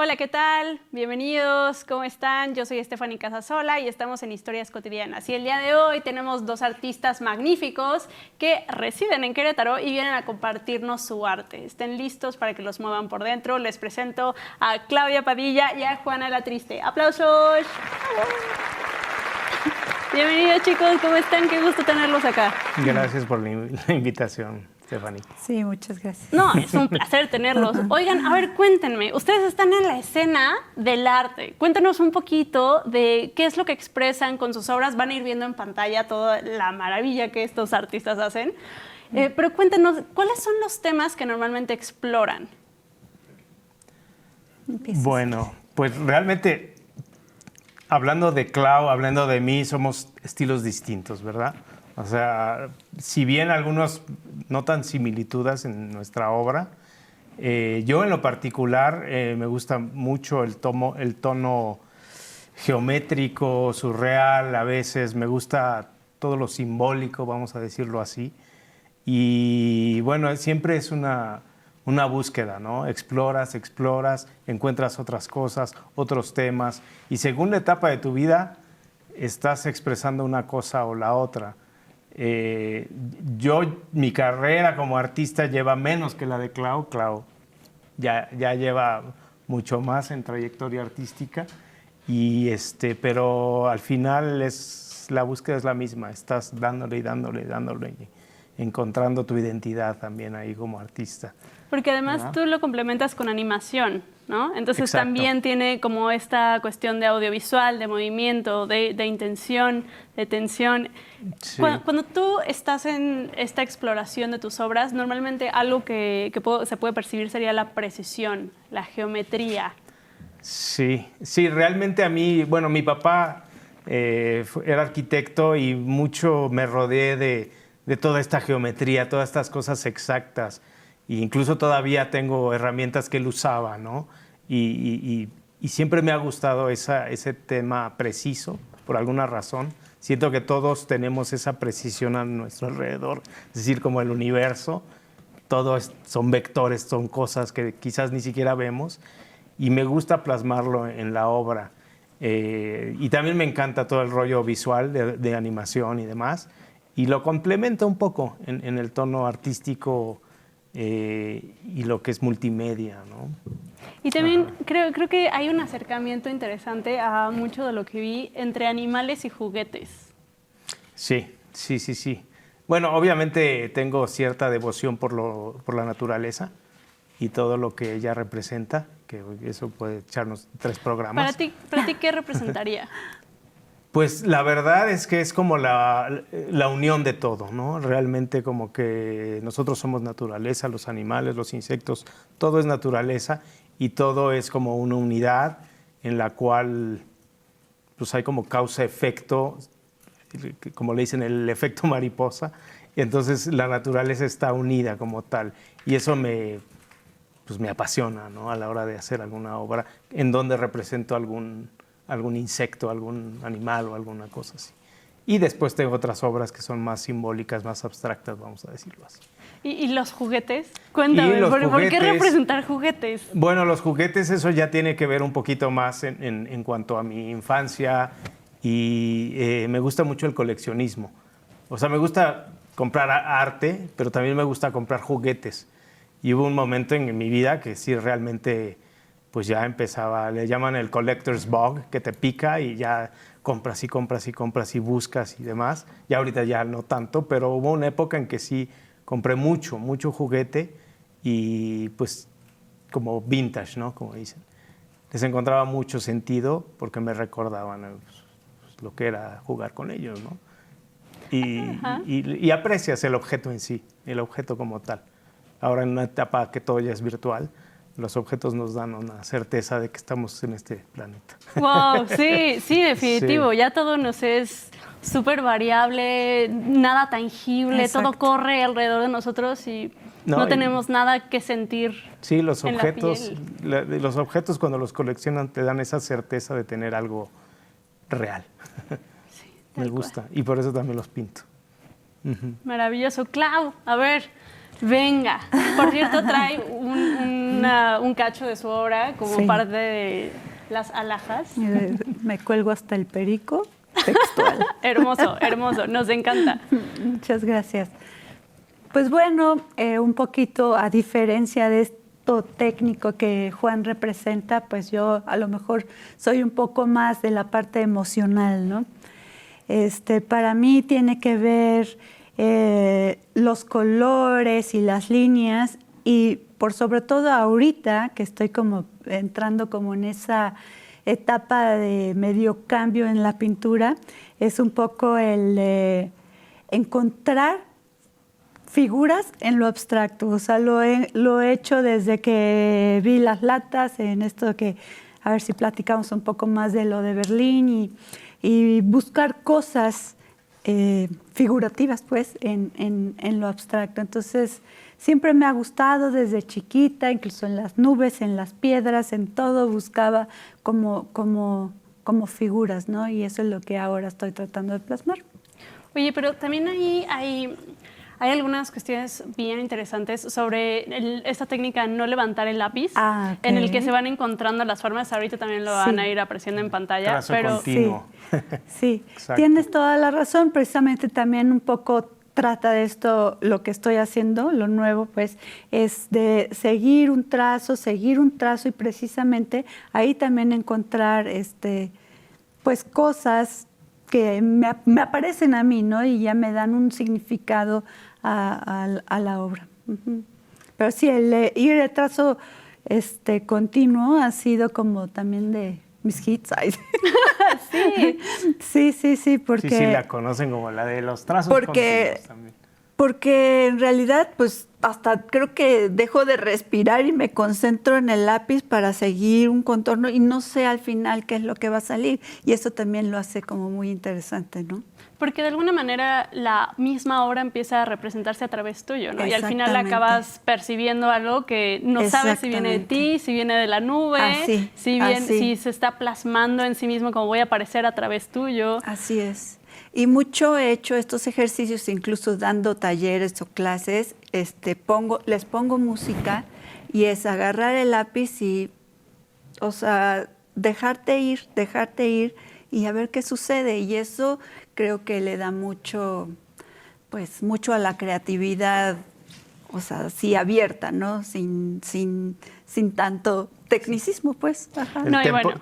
Hola, ¿qué tal? Bienvenidos, ¿cómo están? Yo soy Stephanie Casasola y estamos en Historias Cotidianas. Y el día de hoy tenemos dos artistas magníficos que residen en Querétaro y vienen a compartirnos su arte. Estén listos para que los muevan por dentro. Les presento a Claudia Padilla y a Juana La Triste. ¡Aplausos! Bienvenidos, chicos, ¿cómo están? Qué gusto tenerlos acá. Gracias por la invitación, Stephanie. Sí, muchas gracias. No, es un placer tenerlos. Oigan, a ver, cuéntenme, ustedes están en la escena del arte. Cuéntenos un poquito de qué es lo que expresan con sus obras. Van a ir viendo en pantalla toda la maravilla que estos artistas hacen. Pero cuéntenos, ¿cuáles son los temas que normalmente exploran? Bueno, pues realmente, hablando de Clau, hablando de mí, somos estilos distintos, ¿verdad? O sea, si bien algunos notan similitudes en nuestra obra, yo en lo particular me gusta mucho el tono geométrico, surreal, a veces me gusta todo lo simbólico, vamos a decirlo así. Y bueno, siempre es una búsqueda, ¿no? Exploras, encuentras otras cosas, otros temas, y según la etapa de tu vida, estás expresando una cosa o la otra. Mi carrera como artista lleva menos que la de Clau. Clau ya lleva mucho más en trayectoria artística, pero al final la búsqueda es la misma, estás dándole, encontrando tu identidad también ahí como artista. Porque además tú lo complementas con animación, ¿no? Entonces Exacto. También tiene como esta cuestión de audiovisual, de movimiento, de intención, de tensión. Sí. Cuando tú estás en esta exploración de tus obras, normalmente algo que se puede percibir sería la precisión, la geometría. Sí, realmente a mí, bueno, mi papá era arquitecto y mucho me rodeé de toda esta geometría, todas estas cosas exactas. E incluso todavía tengo herramientas que él usaba, ¿no? Y siempre me ha gustado ese tema preciso, por alguna razón. Siento que todos tenemos esa precisión a nuestro alrededor, es decir, como el universo, son vectores, son cosas que quizás ni siquiera vemos, y me gusta plasmarlo en la obra. Y también me encanta todo el rollo visual de animación y demás, y lo complemento un poco en el tono artístico y lo que es multimedia, ¿no? Y también creo que hay un acercamiento interesante a mucho de lo que vi entre animales y juguetes. Sí. Bueno, obviamente tengo cierta devoción por la naturaleza y todo lo que ella representa, que eso puede echarnos 3 programas. ¿Para ti qué representaría? Pues la verdad es que es como la unión de todo, ¿no? Realmente como que nosotros somos naturaleza, los animales, los insectos, todo es naturaleza y todo es como una unidad en la cual pues hay como causa-efecto, como le dicen, el efecto mariposa, y entonces la naturaleza está unida como tal. Y eso me apasiona, ¿no? A la hora de hacer alguna obra en donde represento algún insecto, algún animal o alguna cosa así. Y después tengo otras obras que son más simbólicas, más abstractas, vamos a decirlo así. ¿Y los juguetes? Cuéntame, ¿por qué representar juguetes? Bueno, los juguetes, eso ya tiene que ver un poquito más en cuanto a mi infancia, y me gusta mucho el coleccionismo. O sea, me gusta comprar arte, pero también me gusta comprar juguetes. Y hubo un momento en mi vida que sí realmente pues ya empezaba, le llaman el collector's bug, que te pica y ya compras y buscas y demás. Ya ahorita ya no tanto, pero hubo una época en que sí compré mucho juguete y pues como vintage, ¿no? Como dicen. Les encontraba mucho sentido porque me recordaban pues, lo que era jugar con ellos, ¿no? Y aprecias el objeto en sí, el objeto como tal. Ahora en una etapa que todo ya es virtual, los objetos nos dan una certeza de que estamos en este planeta. Wow, sí, definitivo. Sí. Ya todo nos es súper variable, nada tangible, Exacto. Todo corre alrededor de nosotros y no tenemos nada que sentir. Sí, los objetos cuando los coleccionan te dan esa certeza de tener algo real. Sí, me gusta y por eso también los pinto. Maravilloso. Clau, a ver, venga. Por cierto, trae un un cacho de su obra como parte de las alhajas. Me cuelgo hasta el perico textual. Hermoso, hermoso, nos encanta. Muchas gracias. Pues bueno, un poquito a diferencia de esto técnico que Juan representa, pues yo a lo mejor soy un poco más de la parte emocional, ¿no? Para mí tiene que ver los colores y las líneas, y por sobre todo ahorita que estoy como entrando como en esa etapa de medio cambio en la pintura, es un poco el encontrar figuras en lo abstracto. O sea, lo he hecho desde que vi las latas, en esto que, a ver si platicamos un poco más de lo de Berlín, y buscar cosas figurativas, pues, en lo abstracto. Entonces, siempre me ha gustado desde chiquita, incluso en las nubes, en las piedras, en todo buscaba como figuras, ¿no? Y eso es lo que ahora estoy tratando de plasmar. Oye, pero también ahí hay algunas cuestiones bien interesantes sobre esta técnica de no levantar el lápiz, okay, en el que se van encontrando las formas. Ahorita también lo van a ir apreciando en pantalla. Trazo continuo. Sí, tienes toda la razón. Precisamente también un poco trata de esto, lo que estoy haciendo, lo nuevo, pues, es de seguir un trazo y precisamente ahí también encontrar, pues, cosas que me aparecen a mí, ¿no? Y ya me dan un significado a la obra. Pero sí, el ir de trazo continuo ha sido como también de mis hits. Sí, porque... Sí, la conocen como la de los trazos continuos también. Porque en realidad, pues, hasta creo que dejo de respirar y me concentro en el lápiz para seguir un contorno y no sé al final qué es lo que va a salir. Y eso también lo hace como muy interesante, ¿no? Porque de alguna manera la misma obra empieza a representarse a través tuyo, ¿no? Y al final acabas percibiendo algo que no sabes si viene de ti, si viene de la nube, si se está plasmando en sí mismo como voy a aparecer a través tuyo. Así es. Y mucho he hecho estos ejercicios, incluso dando talleres o clases, les pongo música y es agarrar el lápiz y, o sea, dejarte ir y a ver qué sucede. Y eso creo que le da mucho a la creatividad, o sea, así abierta, ¿no? Sin tanto tecnicismo, pues. Ajá.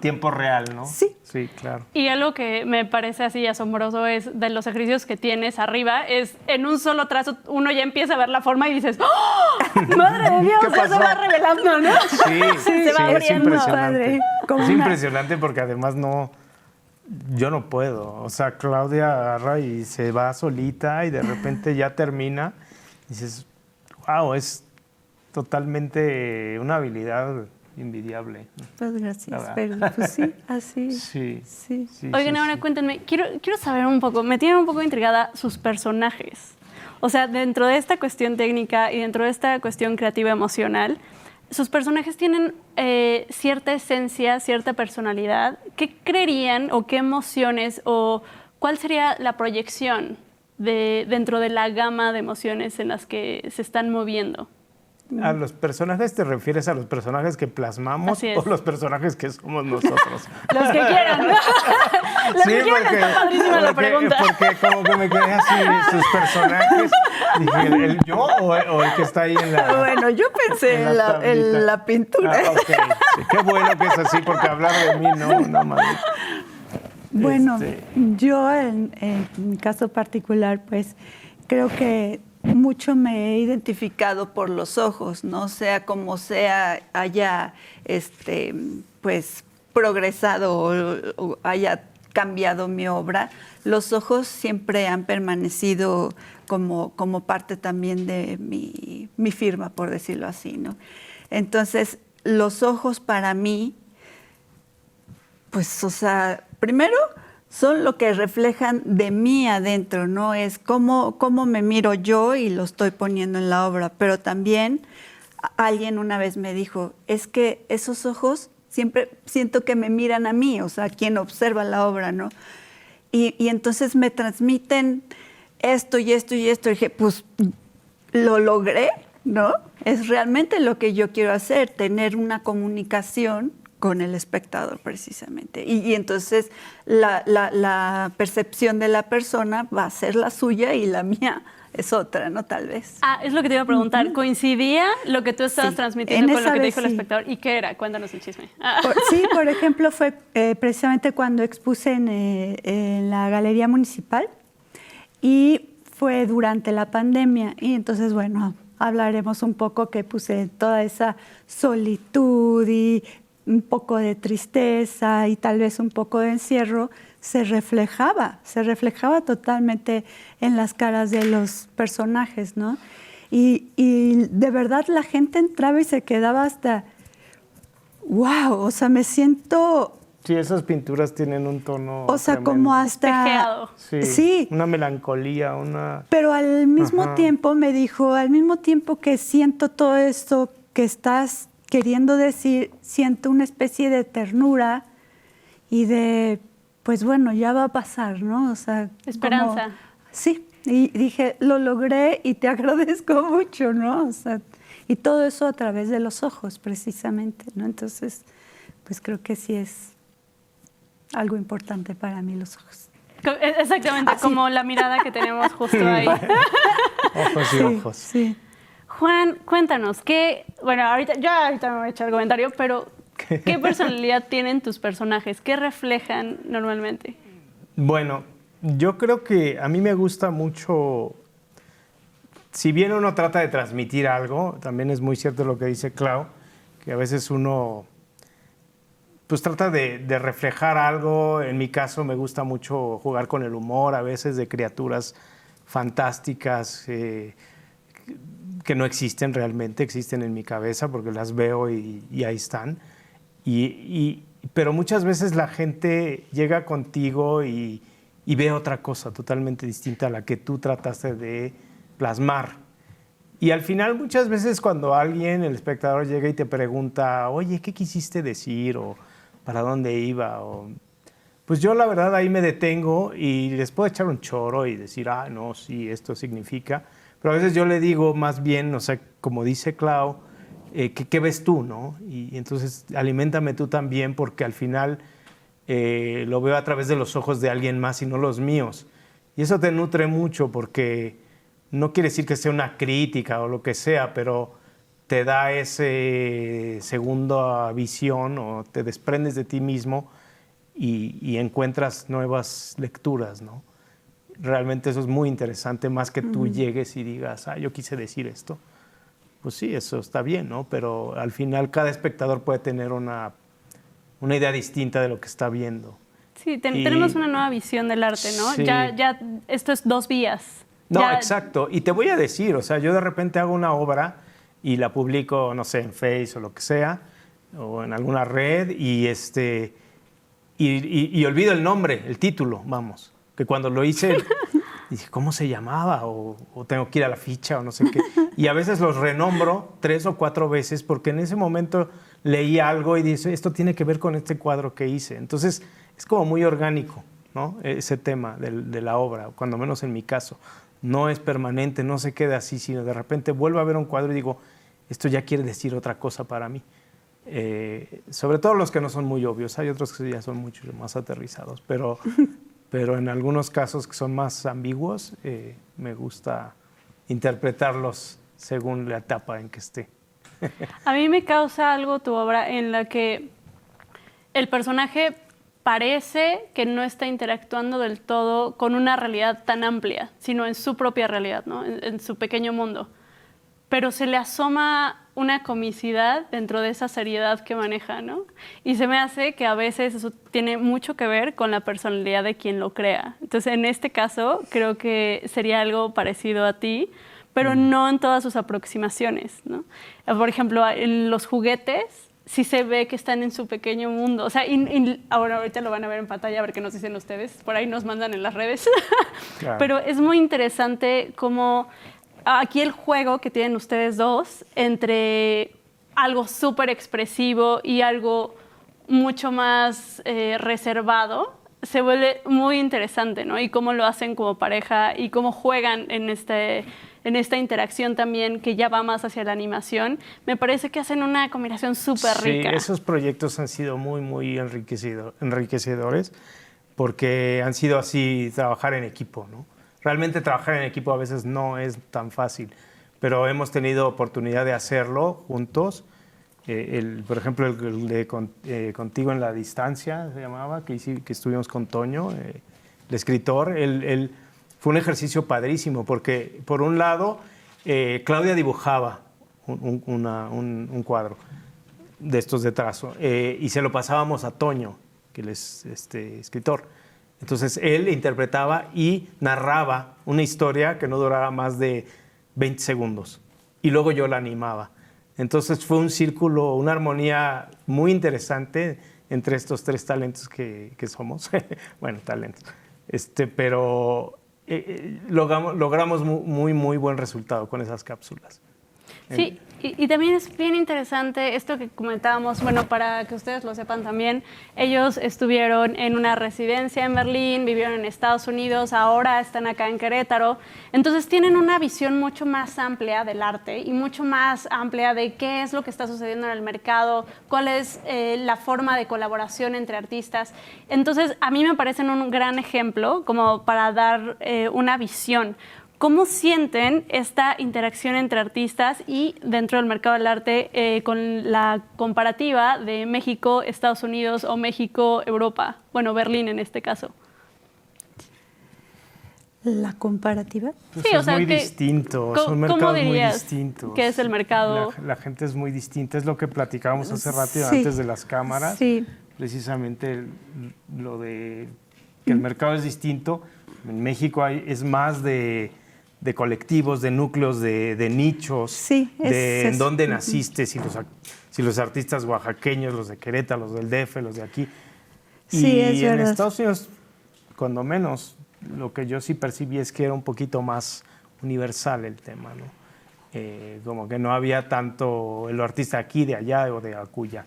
Tiempo real, ¿no? Sí, claro. Y algo que me parece así asombroso es de los ejercicios que tienes arriba, es en un solo trazo uno ya empieza a ver la forma y dices, ¡oh! ¡Madre de Dios! Ya se va revelando, ¿no? Se va abriendo. Es impresionante. Padre. Es impresionante porque además yo no puedo. O sea, Claudia agarra y se va solita y de repente ya termina y dices, wow, es totalmente una habilidad envidiable. Pues gracias, pero pues sí, así. Sí. Oigan, ahora cuéntenme, quiero saber un poco, me tiene un poco intrigada sus personajes. O sea, dentro de esta cuestión técnica y dentro de esta cuestión creativa emocional, sus personajes tienen cierta esencia, cierta personalidad. ¿Qué creerían o qué emociones o cuál sería la proyección dentro de la gama de emociones en las que se están moviendo? ¿A los personajes te refieres a los personajes que plasmamos o los personajes que somos nosotros? Los que quieran. Los que quieran, está padrísima la pregunta. Porque como que me quedé así, sus personajes. Dije, ¿el yo o el que está ahí en la... Bueno, yo pensé en la pintura. Ok. Sí, qué bueno que es así, porque hablar de mí no madre. Bueno, yo en mi caso particular, pues creo que mucho me he identificado por los ojos, ¿no? Sea como sea, haya pues progresado o haya cambiado mi obra, los ojos siempre han permanecido como parte también de mi firma, por decirlo así, ¿no? Entonces, los ojos para mí, pues, o sea, primero son lo que reflejan de mí adentro, ¿no? Es cómo me miro yo y lo estoy poniendo en la obra. Pero también alguien una vez me dijo, es que esos ojos siempre siento que me miran a mí, o sea, quien observa la obra, ¿no? Y entonces me transmiten esto y esto y esto. Y dije, pues lo logré, ¿no? es realmente lo que yo quiero hacer, tener una comunicación con el espectador precisamente. Y entonces la percepción de la persona va a ser la suya y la mía es otra, ¿no? Tal vez. Es lo que te iba a preguntar. ¿Coincidía lo que tú estabas transmitiendo con lo que te dijo el espectador? ¿Y qué era? Cuéntanos el chisme. Sí, por ejemplo, fue precisamente cuando expuse en la Galería Municipal y fue durante la pandemia. Y entonces, bueno, hablaremos un poco que puse toda esa solitud y un poco de tristeza y tal vez un poco de encierro, se reflejaba totalmente en las caras de los personajes, ¿no? Y de verdad la gente entraba y se quedaba hasta, wow, o sea, me siento... Sí, esas pinturas tienen un tono o sea, tremendo. como hasta... Sí, una melancolía, Pero al mismo tiempo me dijo, al mismo tiempo que siento todo esto que estás queriendo decir, siento una especie de ternura y de, pues bueno, ya va a pasar, ¿no? O sea, esperanza. Sí, y dije, lo logré y te agradezco mucho, ¿no? O sea, y todo eso a través de los ojos, precisamente, ¿no? Entonces, pues creo que sí es algo importante para mí los ojos. Exactamente, como la mirada que tenemos justo ahí. Ojos y ojos. Sí. Juan, cuéntanos, ahorita me voy a echar el comentario, pero ¿qué personalidad tienen tus personajes? ¿Qué reflejan normalmente? Bueno, yo creo que a mí me gusta mucho, si bien uno trata de transmitir algo, también es muy cierto lo que dice Clau, que a veces uno pues trata de reflejar algo. En mi caso me gusta mucho jugar con el humor, a veces de criaturas fantásticas, que no existen realmente, existen en mi cabeza porque las veo y ahí están. Pero muchas veces la gente llega contigo y ve otra cosa totalmente distinta a la que tú trataste de plasmar. Y al final muchas veces cuando el espectador llega y te pregunta, oye, ¿qué quisiste decir? O ¿para dónde iba? Pues yo la verdad ahí me detengo y les puedo echar un choro y decir, no, sí, esto significa... Pero a veces yo le digo más bien, o sea, como dice Clau, ¿qué ves tú, no? Y entonces aliméntame tú también, porque al final lo veo a través de los ojos de alguien más y no los míos. Y eso te nutre mucho, porque no quiere decir que sea una crítica o lo que sea, pero te da ese segunda visión o te desprendes de ti mismo y encuentras nuevas lecturas, ¿no? Realmente eso es muy interesante, más que tú llegues y digas, yo quise decir esto. Pues sí, eso está bien, ¿no? Pero al final cada espectador puede tener una idea distinta de lo que está viendo. Sí, tenemos una nueva visión del arte, ¿no? Sí. Ya esto es dos vías. No, exacto. Y te voy a decir, o sea, yo de repente hago una obra y la publico, no sé, en Face o lo que sea, o en alguna red, y olvido el nombre, el título, vamos. Que cuando lo hice, dije, ¿cómo se llamaba? O tengo que ir a la ficha o no sé qué. Y a veces los renombro 3 o 4 veces porque en ese momento leí algo y dije, esto tiene que ver con este cuadro que hice. Entonces, es como muy orgánico, ¿no? Ese tema de la obra, cuando menos en mi caso. No es permanente, no se queda así, sino de repente vuelvo a ver un cuadro y digo, esto ya quiere decir otra cosa para mí. Sobre todo los que no son muy obvios. Hay otros que ya son mucho más aterrizados, pero en algunos casos que son más ambiguos, me gusta interpretarlos según la etapa en que esté. A mí me causa algo tu obra en la que el personaje parece que no está interactuando del todo con una realidad tan amplia, sino en su propia realidad, ¿no? En su pequeño mundo. Pero se le asoma una comicidad dentro de esa seriedad que maneja, ¿no? Y se me hace que a veces eso tiene mucho que ver con la personalidad de quien lo crea. Entonces, en este caso, creo que sería algo parecido a ti, pero no en todas sus aproximaciones, ¿no? Por ejemplo, en los juguetes sí se ve que están en su pequeño mundo. O sea, ahorita lo van a ver en pantalla, a ver qué nos dicen ustedes. Por ahí nos mandan en las redes. Claro. Pero es muy interesante cómo aquí el juego que tienen ustedes dos entre algo súper expresivo y algo mucho más reservado se vuelve muy interesante, ¿no? Y cómo lo hacen como pareja y cómo juegan en en esta interacción también que ya va más hacia la animación, me parece que hacen una combinación súper rica. Sí, esos proyectos han sido muy enriquecedores porque han sido así trabajar en equipo, ¿no? Realmente trabajar en equipo a veces no es tan fácil, pero hemos tenido oportunidad de hacerlo juntos. Por ejemplo, el de Contigo en la Distancia, se llamaba, que estuvimos con Toño, el escritor. Fue un ejercicio padrísimo, porque por un lado, Claudia dibujaba un cuadro de estos de trazo, y se lo pasábamos a Toño, que él es escritor. Entonces, él interpretaba y narraba una historia que no duraba más de 20 segundos, y luego yo la animaba. Entonces fue un círculo, una armonía muy interesante entre estos tres talentos que somos. Bueno, talentos. Pero logramos muy buen resultado con esas cápsulas. Sí, y también es bien interesante esto que comentábamos, bueno, para que ustedes lo sepan también, ellos estuvieron en una residencia en Berlín, vivieron en Estados Unidos, ahora están acá en Querétaro, entonces tienen una visión mucho más amplia del arte y mucho más amplia de qué es lo que está sucediendo en el mercado, cuál es la forma de colaboración entre artistas. Entonces, a mí me parecen un gran ejemplo como para dar una visión. ¿Cómo sienten esta interacción entre artistas y dentro del mercado del arte con la comparativa de México, Estados Unidos o México, Europa? Bueno, Berlín en este caso. ¿La comparativa? Pues sí, o sea, muy distinto, son mercados muy distintos. ¿Qué es el mercado? La gente es muy distinta, es lo que platicábamos hace rato antes de las cámaras. Sí. Precisamente lo de que el mercado es distinto. En México es más de colectivos, de núcleos, de nichos, sí, en dónde naciste, si los artistas oaxaqueños, los de Querétaro, los del DF, los de aquí. Sí, y en Estados Unidos, cuando menos, lo que yo sí percibí es que era un poquito más universal el tema, ¿no? Como que no había tanto el artista aquí, de allá o de acuya.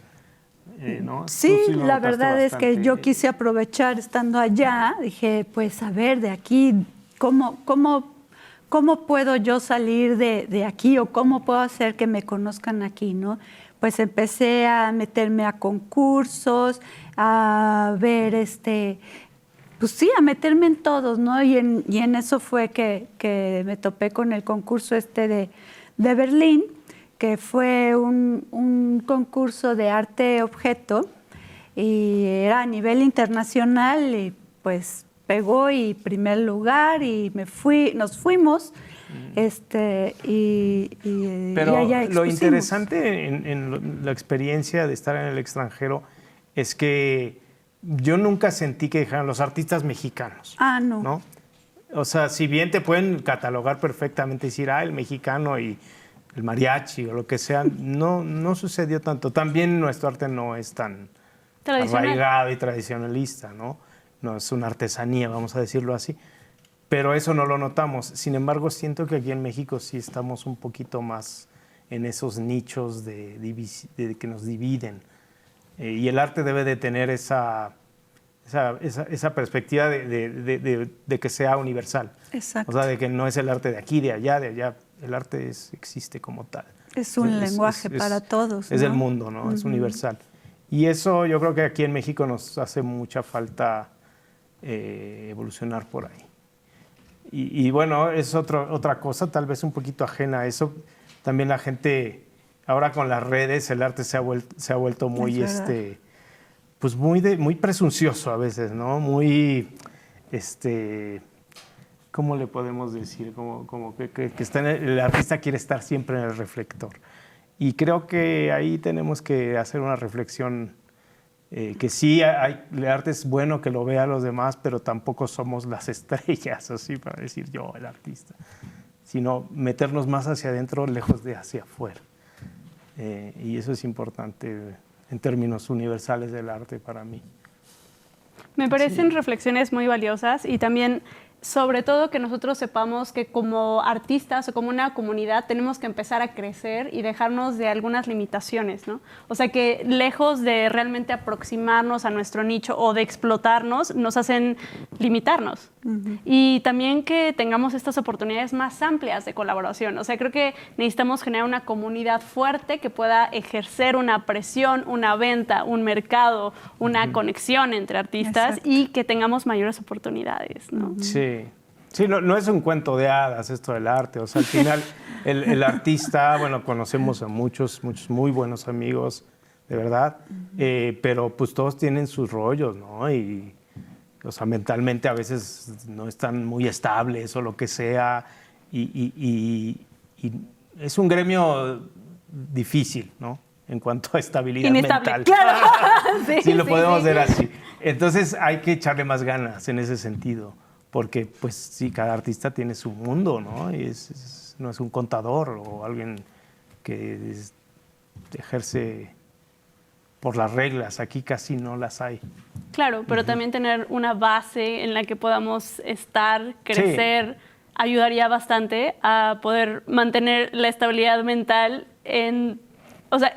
¿No? Sí, la verdad es que yo quise aprovechar estando allá, dije, pues a ver, de aquí, ¿cómo puedo yo salir de aquí o cómo puedo hacer que me conozcan aquí, ¿no? Pues empecé a meterme a concursos, a ver, pues sí, a meterme en todos, ¿no? Y en eso fue que me topé con el concurso de Berlín, que fue un concurso de arte objeto y era a nivel internacional y pues pegó y primer lugar y nos fuimos Pero allá lo interesante en la experiencia de estar en el extranjero es que yo nunca sentí que dijeran los artistas mexicanos. Ah, no. ¿No? O sea, si bien te pueden catalogar perfectamente y decir, el mexicano y el mariachi o lo que sea, no sucedió tanto. También nuestro arte no es tan arraigado y tradicionalista, ¿no? No es una artesanía, vamos a decirlo así. Pero eso no lo notamos. Sin embargo, siento que aquí en México sí estamos un poquito más en esos nichos que nos dividen. Y el arte debe de tener esa perspectiva de que sea universal. Exacto. O sea, de que no es el arte de aquí, de allá, de allá. El arte existe como tal. Es un lenguaje para todos, ¿no? Es del mundo, ¿no? Es universal. Y eso yo creo que aquí en México nos hace mucha falta evolucionar por ahí. Y bueno, es otra cosa, tal vez un poquito ajena a eso. También la gente, ahora con las redes, el arte se ha vuelto muy, pues muy presuncioso a veces, ¿no? Muy, ¿cómo le podemos decir? Como que el artista quiere estar siempre en el reflector. Y creo que ahí tenemos que hacer una reflexión, que sí, el arte es bueno que lo vean los demás, pero tampoco somos las estrellas, así para decir yo, el artista, sino meternos más hacia adentro, lejos de hacia afuera. Y eso es importante en términos universales del arte para mí. Me parecen reflexiones muy valiosas y también, sobre todo, que nosotros sepamos que como artistas o como una comunidad tenemos que empezar a crecer y dejarnos de algunas limitaciones, ¿no? O sea, que lejos de realmente aproximarnos a nuestro nicho o de explotarnos, nos hacen limitarnos. Y también que tengamos estas oportunidades más amplias de colaboración. O sea, creo que necesitamos generar una comunidad fuerte que pueda ejercer una presión, una venta, un mercado, una conexión entre artistas. Exacto. Y que tengamos mayores oportunidades, ¿no? Sí. Sí, no es un cuento de hadas esto del arte. O sea, al final el artista, bueno, conocemos a muchos muy buenos amigos, de verdad, pero pues todos tienen sus rollos, ¿no? Y, o sea, mentalmente a veces no están muy estables o lo que sea. Y es un gremio difícil, ¿no? En cuanto a estabilidad mental. Claro. Sí, lo podemos ver así. Entonces hay que echarle más ganas en ese sentido. Porque, pues sí, cada artista tiene su mundo, ¿no? Y no es un contador o alguien que ejerce por las reglas. Aquí casi no las hay. Claro, pero también tener una base en la que podamos estar, crecer, ayudaría bastante a poder mantener la estabilidad mental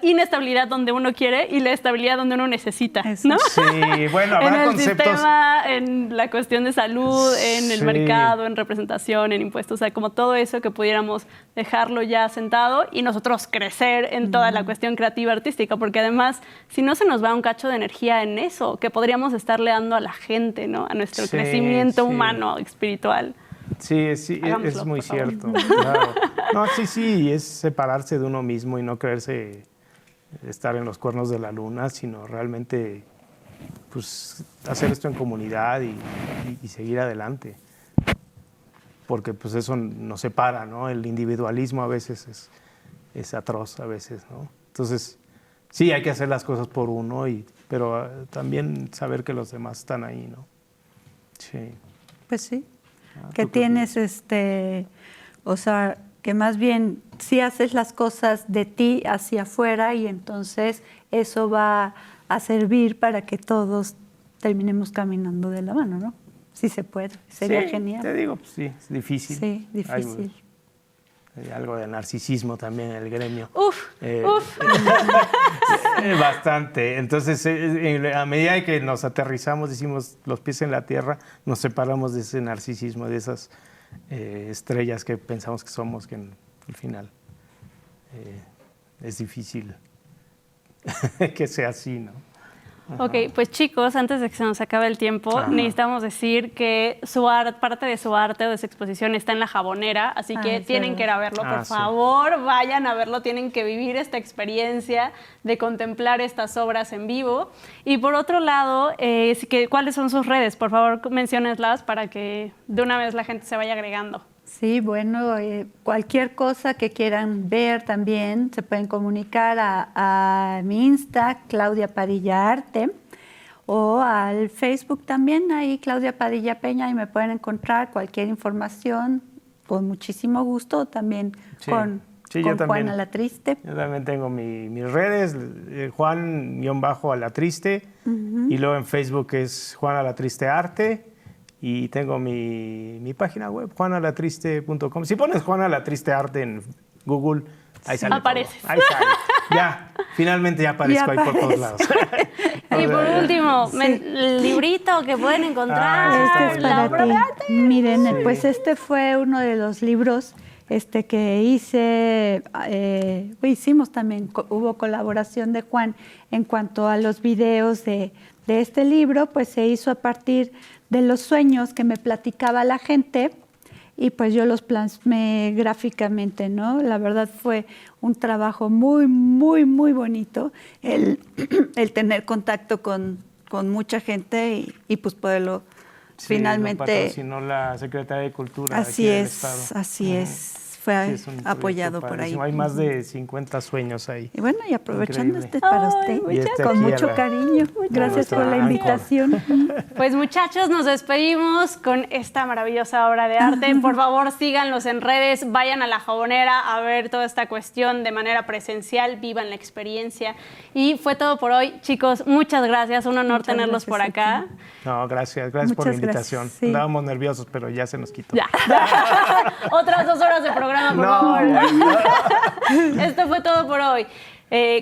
inestabilidad donde uno quiere y la estabilidad donde uno necesita, ¿no? Sí, bueno, habrá en el conceptos... sistema, en la cuestión de salud, en el mercado, en representación, en impuestos, o sea, como todo eso que pudiéramos dejarlo ya sentado y nosotros crecer en toda la cuestión creativa artística, porque además, si no se nos va un cacho de energía en eso, que podríamos estarle dando a la gente, ¿no? A nuestro crecimiento humano, espiritual. Sí, es muy cierto. Claro. No, sí, es separarse de uno mismo y no creerse estar en los cuernos de la luna, sino realmente pues, hacer esto en comunidad y seguir adelante. Porque pues eso nos separa, ¿no? El individualismo a veces es atroz, a veces, ¿no? Entonces, sí, hay que hacer las cosas por uno, pero también saber que los demás están ahí, ¿no? Sí. Pues sí. Que tienes, o sea, que más bien sí haces las cosas de ti hacia afuera y entonces eso va a servir para que todos terminemos caminando de la mano, ¿no? Sí se puede, sería genial. Te digo, pues sí, es difícil. Sí, difícil. Hay algo de narcisismo también en el gremio. Uf. Bastante. Entonces, a medida que nos aterrizamos, hicimos los pies en la tierra, nos separamos de ese narcisismo, de esas estrellas que pensamos que somos, que al final es difícil que sea así, ¿no? Ok, pues chicos, antes de que se nos acabe el tiempo, necesitamos decir que parte de su arte o de su exposición está en La Jabonera, así que tienen que ir a verlo, por favor, vayan a verlo, tienen que vivir esta experiencia de contemplar estas obras en vivo. Y por otro lado, ¿cuáles son sus redes? Por favor, menciónenlas para que de una vez la gente se vaya agregando. Sí, bueno, cualquier cosa que quieran ver también se pueden comunicar a mi Insta, Claudia Padilla Arte, o al Facebook también, ahí Claudia Padilla Peña, y me pueden encontrar cualquier información con muchísimo gusto, también con Juan Alatriste. Yo también tengo mis redes, Juan-Alatriste, y luego en Facebook es Juan Alatriste Arte. Y tengo mi página web, juanalatriste.com. Si pones Juan Alatriste Arte en Google, ahí sale aparece. Ahí sale. Ya, finalmente ya aparezco ahí por todos lados. Y por último, el librito que pueden encontrar. Este es para ti. Miren, pues este fue uno de los libros que hicimos también, hubo colaboración de Juan en cuanto a los videos de este libro, pues se hizo a partir de los sueños que me platicaba la gente y pues yo los plasmé gráficamente, ¿no? La verdad fue un trabajo muy, muy, muy bonito el tener contacto con mucha gente y pues poderlo finalmente... Lo patrocinó la Secretaría de Cultura. Así es. Fue apoyado por ahí. Hay más de 50 sueños ahí. Y bueno, y aprovechando para usted, con mucho cariño. Gracias por la invitación. Pues muchachos, nos despedimos con esta maravillosa obra de arte. Por favor, síganlos en redes, vayan a La Jabonera a ver toda esta cuestión de manera presencial, vivan la experiencia. Y fue todo por hoy. Chicos, muchas gracias. Un honor tenerlos por acá. No, gracias por la invitación. Sí. Andábamos nerviosos, pero ya se nos quitó. Ya. Otras 2 horas de programa, por favor. Esto fue todo por hoy.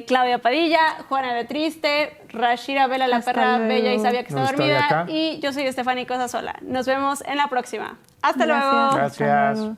Claudia Padilla, Juana la Triste, Rashira Vela, la Hasta perra luego. bella y sabia que está No estoy dormida. acá. Y yo soy Estefany Cosasola. Nos vemos en la próxima. Hasta Gracias. luego. Gracias. Hasta luego.